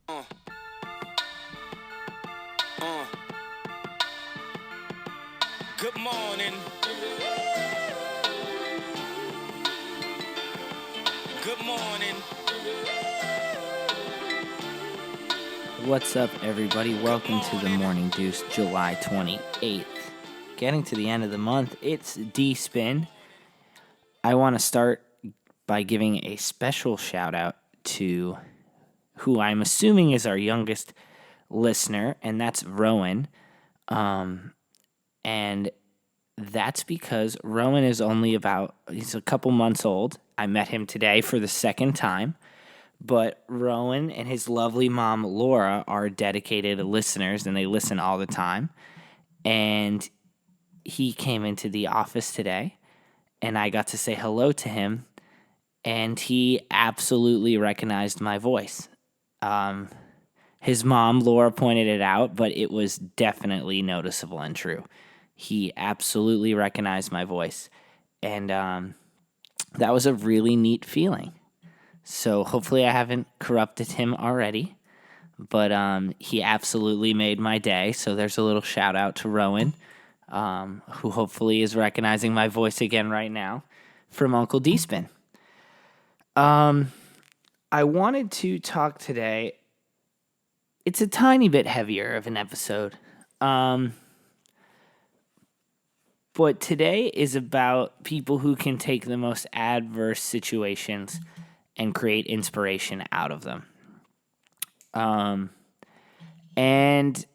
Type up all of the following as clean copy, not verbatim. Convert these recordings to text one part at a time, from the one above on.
Uh, uh. Good morning. Good morning. What's up, everybody? Welcome to the Morning Deuce, July 28th. Getting to the end of the month, it's D-Spin. I want to start by giving a special shout out to who I'm assuming is our youngest listener, and that's Rowan. And that's because Rowan is he's a couple months old. I met him today for the second time. But Rowan and his lovely mom, Laura, are dedicated listeners, and they listen all the time. And he came into the office today, and I got to say hello to him, and he absolutely recognized my voice. His mom, Laura, pointed it out, but it was definitely noticeable and true. He absolutely recognized my voice, and that was a really neat feeling. So hopefully I haven't corrupted him already, but he absolutely made my day. So there's a little shout out to Rowan, who hopefully is recognizing my voice again right now from Uncle D-Spin. I wanted to talk today. It's a tiny bit heavier of an episode. But today is about people who can take the most adverse situations and create inspiration out of them. And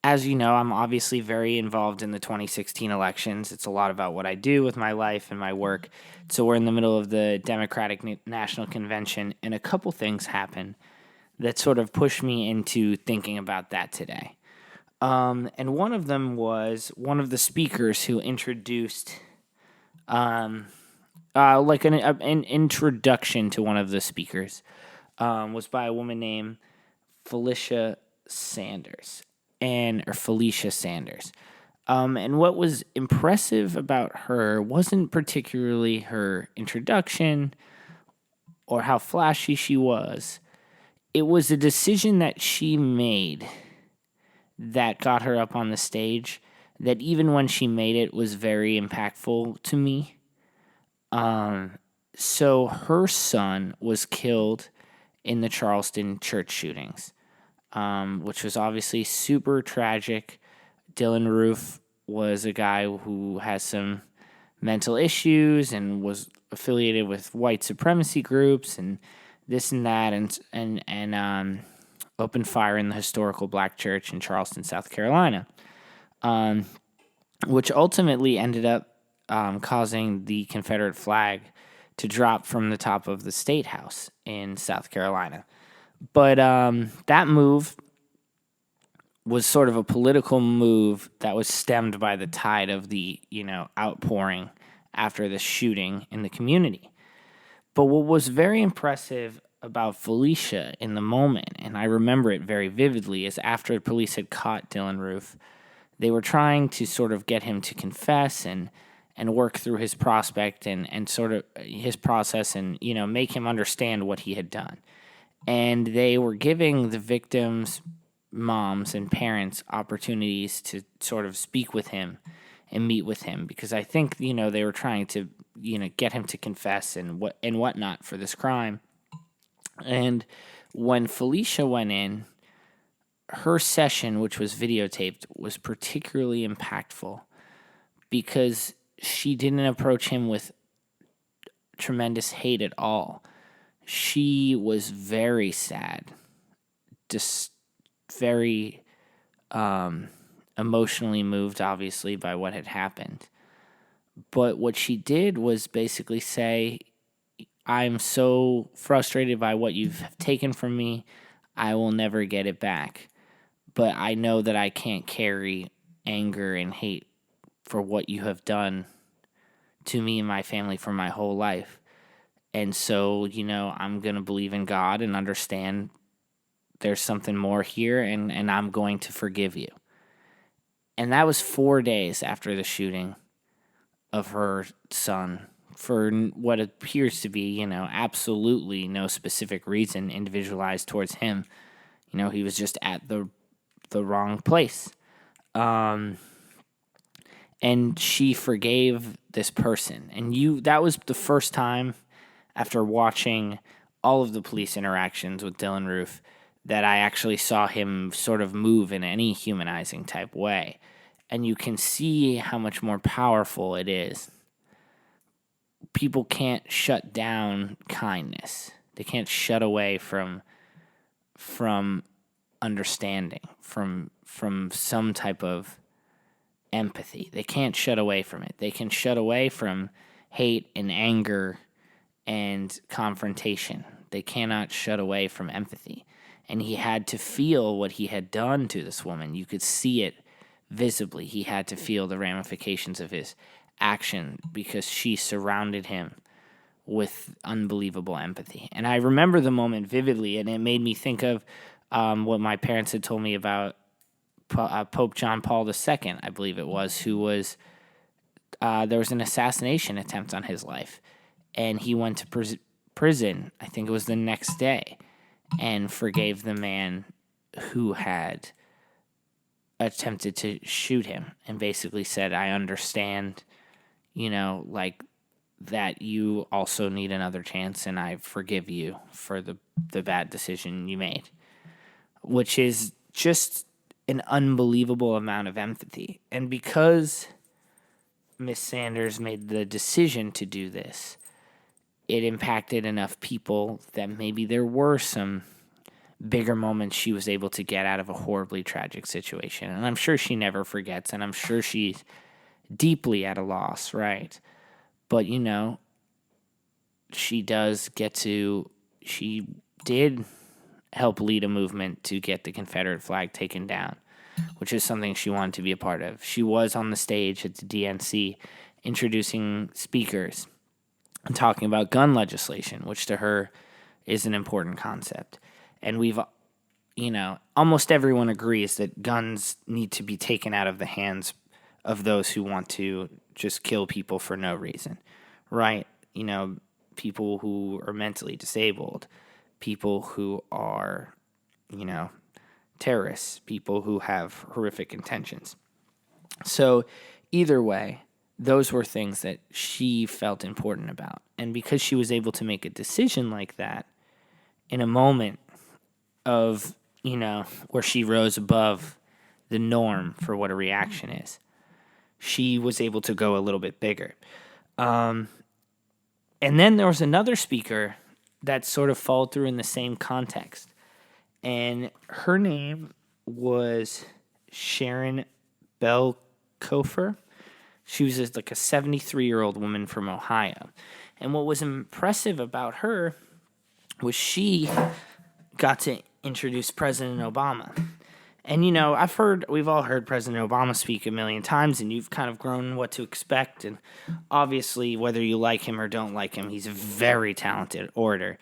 as you know, I'm obviously very involved in the 2016 elections. It's a lot about what I do with my life and my work. So we're in the middle of the Democratic National Convention, and a couple things happen that sort of pushed me into thinking about that today. And one of them was one of the speakers who introduced like an introduction to one of the speakers was by a woman named Felicia Sanders. And what was impressive about her wasn't particularly her introduction or how flashy she was. It was a decision that she made that got her up on the stage that even when she made it was very impactful to me. So her son was killed in the Charleston church shootings, which was obviously super tragic. Dylan Roof was a guy who has some mental issues and was affiliated with white supremacy groups and this and that, and opened fire in the historical black church in Charleston, South Carolina, which ultimately ended up causing the Confederate flag to drop from the top of the State House in South Carolina. But that move was sort of a political move that was stemmed by the tide of the, outpouring after the shooting in the community. But what was very impressive about Felicia in the moment, and I remember it very vividly, is after the police had caught Dylan Roof, they were trying to sort of get him to confess and work through his prospect and sort of his process and, make him understand what he had done. And they were giving the victims' moms and parents opportunities to sort of speak with him and meet with him because I think, they were trying to, get him to confess and whatnot for this crime. And when Felicia went in, her session, which was videotaped, was particularly impactful because she didn't approach him with tremendous hate at all. She was very sad, just very emotionally moved, obviously, by what had happened. But what she did was basically say, I'm so frustrated by what you've taken from me, I will never get it back. But I know that I can't carry anger and hate for what you have done to me and my family for my whole life. And so, I'm going to believe in God and understand there's something more here, and I'm going to forgive you. And that was 4 days after the shooting of her son for what appears to be, absolutely no specific reason individualized towards him. He was just at the wrong place. And she forgave this person. And that was the first time after watching all of the police interactions with Dylan Roof that I actually saw him sort of move in any humanizing type way. And you can see how much more powerful it is. People can't shut down kindness. They can't shut away from understanding, from some type of empathy. They can't shut away from it. They can shut away from hate and anger and confrontation. They cannot shut away from empathy. And he had to feel what he had done to this woman. You could see it visibly. He had to feel the ramifications of his action because she surrounded him with unbelievable empathy. And I remember the moment vividly, and it made me think of what my parents had told me about Pope John Paul II, I believe it was, who was, there was an assassination attempt on his life. And he went to prison, I think it was the next day, and forgave the man who had attempted to shoot him and basically said, I understand, that you also need another chance, and I forgive you for the bad decision you made, which is just an unbelievable amount of empathy. And because Miss Sanders made the decision to do this, it impacted enough people that maybe there were some bigger moments she was able to get out of a horribly tragic situation. And I'm sure she never forgets, and I'm sure she's deeply at a loss, right? But, she did help lead a movement to get the Confederate flag taken down, which is something she wanted to be a part of. She was on the stage at the DNC introducing speakers and talking about gun legislation, which to her is an important concept. And almost everyone agrees that guns need to be taken out of the hands of those who want to just kill people for no reason, right? People who are mentally disabled, people who are, terrorists, people who have horrific intentions. So either way, those were things that she felt important about. And because she was able to make a decision like that in a moment of, where she rose above the norm for what a reaction is, she was able to go a little bit bigger. And then there was another speaker that sort of followed through in the same context. And her name was Sharon Belkofer. She was like a 73-year-old woman from Ohio. And what was impressive about her was she got to introduce President Obama. And, we've all heard President Obama speak a million times, and you've kind of grown what to expect. And obviously, whether you like him or don't like him, he's a very talented orator.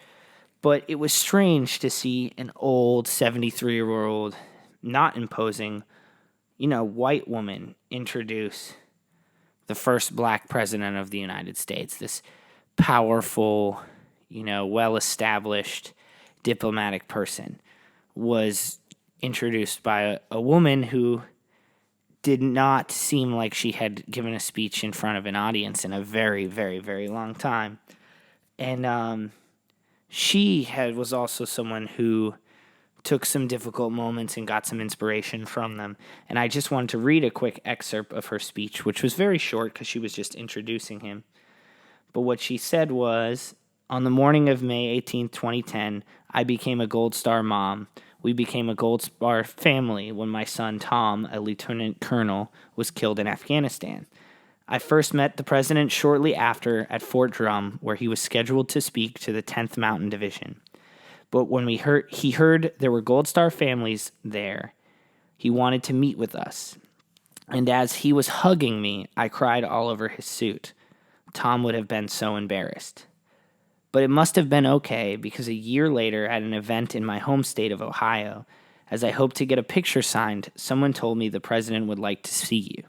But it was strange to see an old 73-year-old, not imposing, white woman introduce the first black president of the United States, this powerful, well-established diplomatic person, was introduced by a woman who did not seem like she had given a speech in front of an audience in a very, very, very long time. And she was also someone who took some difficult moments and got some inspiration from them. And I just wanted to read a quick excerpt of her speech, which was very short because she was just introducing him. But what she said was, on the morning of May 18th, 2010, I became a Gold Star mom. We became a Gold Star family when my son Tom, a lieutenant colonel, was killed in Afghanistan. I first met the president shortly after at Fort Drum, where he was scheduled to speak to the 10th Mountain Division. But when he heard there were Gold Star families there, he wanted to meet with us. And as he was hugging me, I cried all over his suit. Tom would have been so embarrassed. But it must have been okay, because a year later at an event in my home state of Ohio, as I hoped to get a picture signed, someone told me the president would like to see you.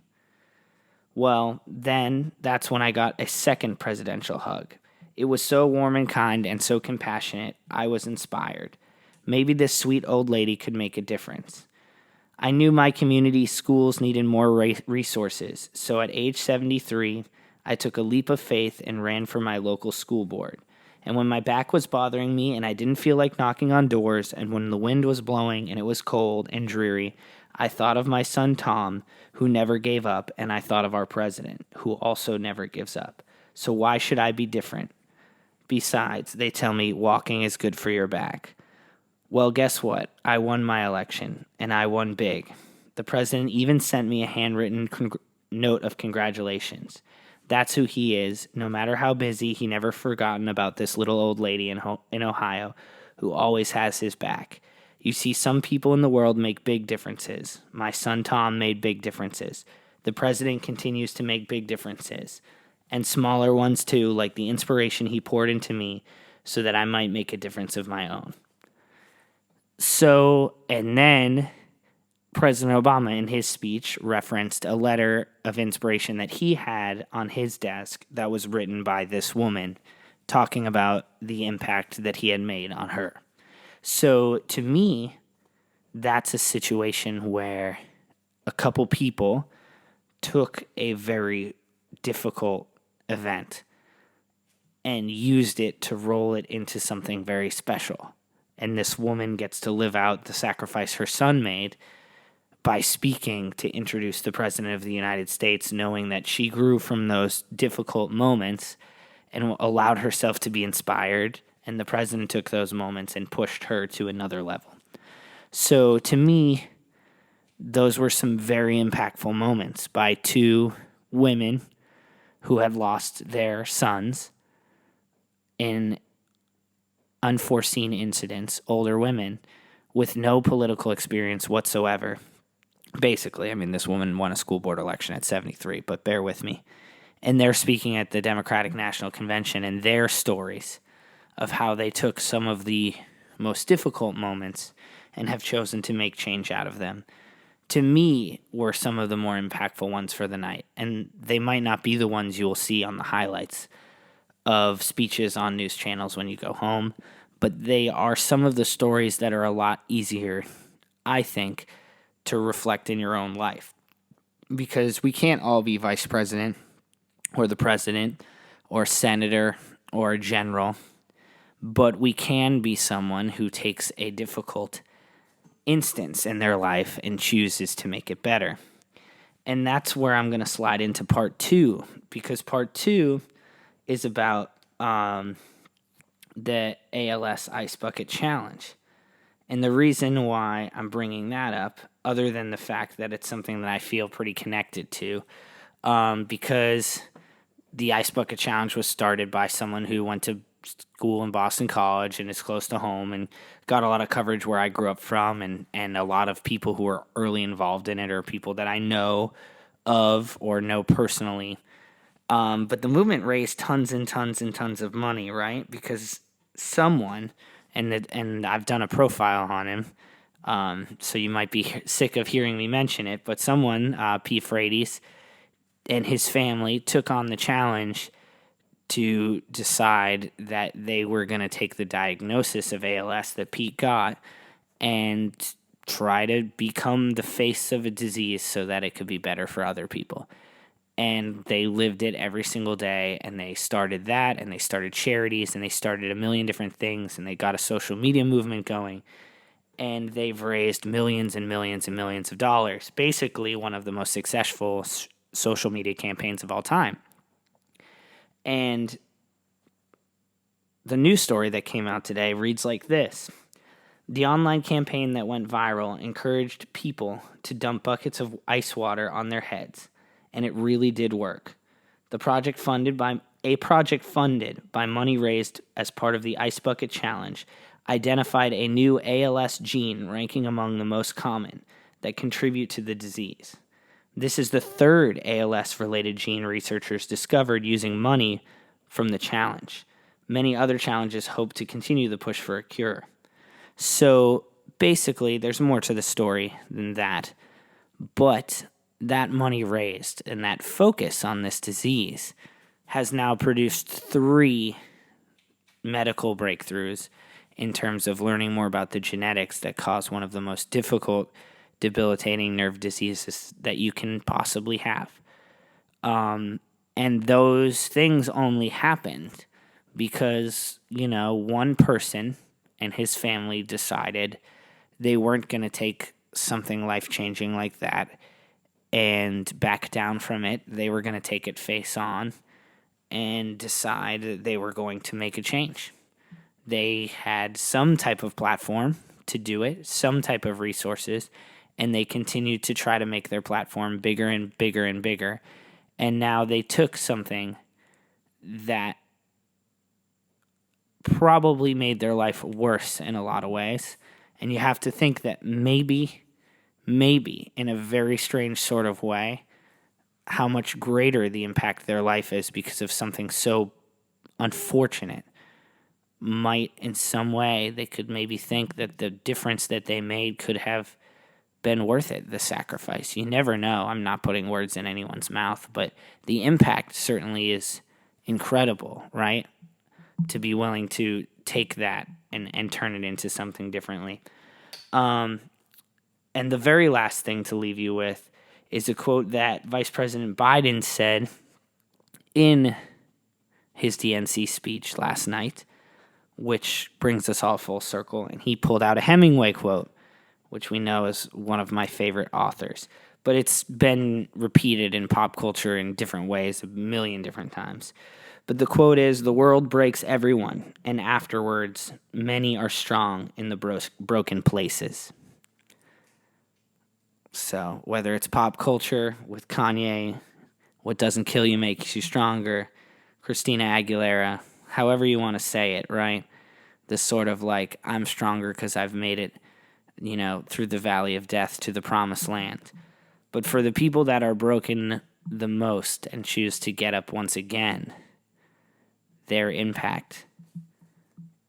Well, then that's when I got a second presidential hug. It was so warm and kind and so compassionate, I was inspired. Maybe this sweet old lady could make a difference. I knew my community schools needed more resources, so at age 73, I took a leap of faith and ran for my local school board. And when my back was bothering me and I didn't feel like knocking on doors, and when the wind was blowing and it was cold and dreary, I thought of my son Tom, who never gave up, and I thought of our president, who also never gives up. So why should I be different? Besides, they tell me walking is good for your back. Well, guess what? I won my election, and I won big. The president even sent me a handwritten note of congratulations. That's who he is. No matter how busy, he never forgotten about this little old lady in Ohio who always has his back. You see, some people in the world make big differences. My son Tom made big differences. The president continues to make big differences. And smaller ones too, like the inspiration he poured into me so that I might make a difference of my own. So, and then President Obama in his speech referenced a letter of inspiration that he had on his desk that was written by this woman talking about the impact that he had made on her. So to me, that's a situation where a couple people took a very difficult event and used it to roll it into something very special. And this woman gets to live out the sacrifice her son made by speaking to introduce the President of the United States, knowing that she grew from those difficult moments and allowed herself to be inspired, and the President took those moments and pushed her to another level. So to me, those were some very impactful moments by two women who had lost their sons in unforeseen incidents, older women with no political experience whatsoever. Basically, I mean, this woman won a school board election at 73, but bear with me. And they're speaking at the Democratic National Convention, and their stories of how they took some of the most difficult moments and have chosen to make change out of them, to me, were some of the more impactful ones for the night. And they might not be the ones you will see on the highlights of speeches on news channels when you go home, but they are some of the stories that are a lot easier, I think, to reflect in your own life. Because we can't all be vice president or the president or senator or general, but we can be someone who takes a difficult instance in their life and chooses to make it better. And that's where I'm going to slide into part 2, because part 2 is about the ALS Ice Bucket Challenge. And the reason why I'm bringing that up, other than the fact that it's something that I feel pretty connected to, because the Ice Bucket Challenge was started by someone who went to school in Boston College and is close to home and got a lot of coverage where I grew up from, and a lot of people who are early involved in it are people that I know of or know personally. But the movement raised tons and tons and tons of money, right? Because someone, and I've done a profile on him, so you might be sick of hearing me mention it, but someone, Pete Frates, and his family took on the challenge to decide that they were going to take the diagnosis of ALS that Pete got and try to become the face of a disease so that it could be better for other people. And they lived it every single day, and they started that, and they started charities, and they started a million different things, and they got a social media movement going, and they've raised millions and millions and millions of dollars. Basically, one of the most successful social media campaigns of all time. And the news story that came out today reads like this. The online campaign that went viral encouraged people to dump buckets of ice water on their heads, and it really did work. A project funded by money raised as part of the Ice Bucket Challenge identified a new ALS gene ranking among the most common that contribute to the disease. This is the third ALS-related gene researchers discovered using money from the challenge. Many other challenges hope to continue the push for a cure. So basically, there's more to the story than that. But that money raised and that focus on this disease has now produced 3 medical breakthroughs in terms of learning more about the genetics that cause one of the most difficult, debilitating nerve diseases that you can possibly have. And those things only happened because, one person and his family decided they weren't going to take something life-changing like that and back down from it. They were going to take it face on and decide that they were going to make a change. They had some type of platform to do it, some type of resources, and they continued to try to make their platform bigger and bigger and bigger. And now they took something that probably made their life worse in a lot of ways. And you have to think that maybe, in a very strange sort of way, how much greater the impact their life is because of something so unfortunate might, in some way, they could maybe think that the difference that they made could have been worth it, the sacrifice. You never know. I'm not putting words in anyone's mouth, but the impact certainly is incredible, right? To be willing to take that and turn it into something differently. And the very last thing to leave you with is a quote that Vice President Biden said in his DNC speech last night, which brings us all full circle. And he pulled out a Hemingway quote, which we know is one of my favorite authors. But it's been repeated in pop culture in different ways 1,000,000 different times. But the quote is, "The world breaks everyone, and afterwards, many are strong in the broken places." So whether it's pop culture with Kanye, "What doesn't kill you makes you stronger," Christina Aguilera, however you want to say it, right? This sort of like, I'm stronger because I've made it, through the valley of death to the promised land. But for the people that are broken the most and choose to get up once again, their impact,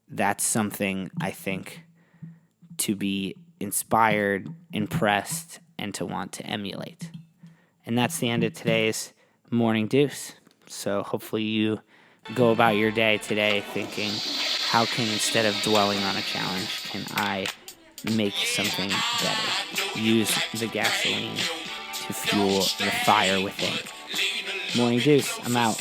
that's something I think to be inspired, impressed, and to want to emulate. And that's the end of today's Morning Deuce. So hopefully you go about your day today thinking, how can, instead of dwelling on a challenge, can I make something better? Use the gasoline to fuel the fire within. Morning Deuce, I'm out.